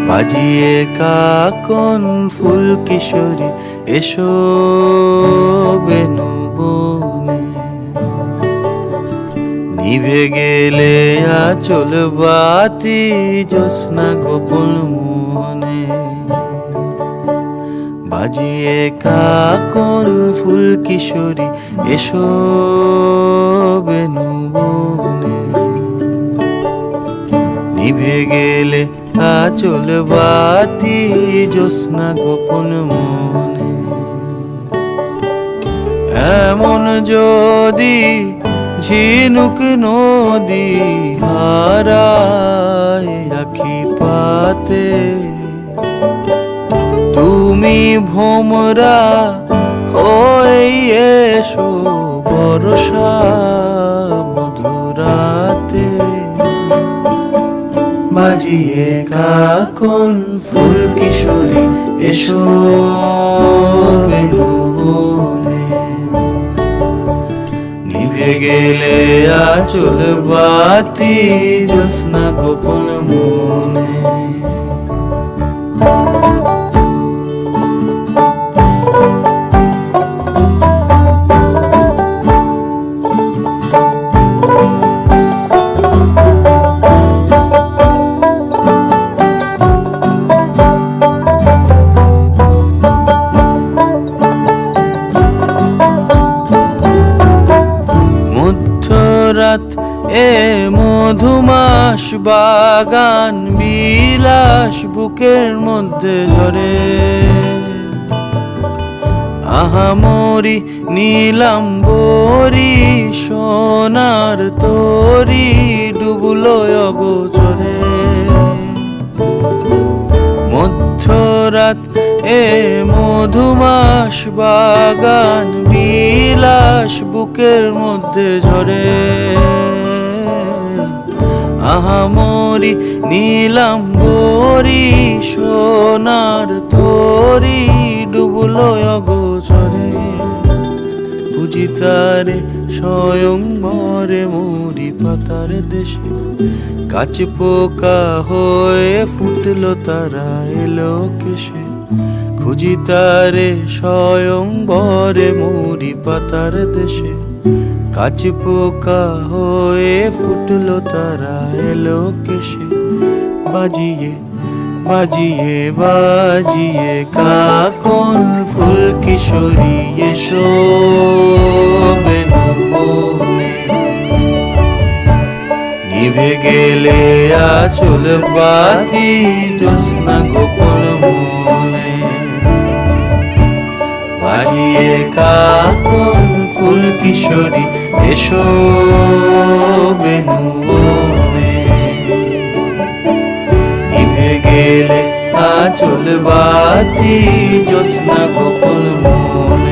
বাজিয়ে কাকন ফুল কিশোরী এসো বেনু বনে, নিভে গেলে আচল বাতি জ্যোৎস্না গোপন মনে। বাজিয়ে কাকন ফুল কিশোরী এসো বেনু বনে, নিভে গেলে আচল বাতি জ্যোৎস্না গোপন মনে। এমন যদি ঝিনুক নদী হারায় আখি পাতে, তুমি ভোমরা হয়ে এসো বর্ষা মধুরাতে। বাজিয়ে কাকন ফুল কিশোরী এসো বেনু বনে, নিভে গেলে আচল বাতি জ্যোৎস্না গোপন মনে। রাত এ মধুমাস বাগান বিলাস বুকের মধ্যে ঝরে, আহামরি নীলাম্বরী সোনার তরি ডুবলো অগোচরে। মধ্যরাত এ মধুমাস বাগান বিলাস বুকের মধ্যে ঝরে, আহামরি নীলাম্বরী সোনার তরি ডুবলো অগোচরে। বুঝি তারে স্বয়ংবরে মরি পাতার দেশে, কাছ পোকা হয়ে ফুটলো তারা এলো কেশে। খুঁজি তারে স্বয়ংবরে মরি পাতার দেশে, কাছ পোকা হয়ে ফুটলো তারা এলো কেশে। বাজিয়ে বাজিয়ে বাজিয়ে কাকন ফুল কিশোরী এসো বেনু বনে, নিভে গেলে আচল বাতি জ্যোৎস্না গোপন মনে। বাজিয়ে কাকন ফুল কিশোরী এসো বেনু বনে, নিভে গেলে আচল বাতি জ্যোৎস্না গোপন মনে।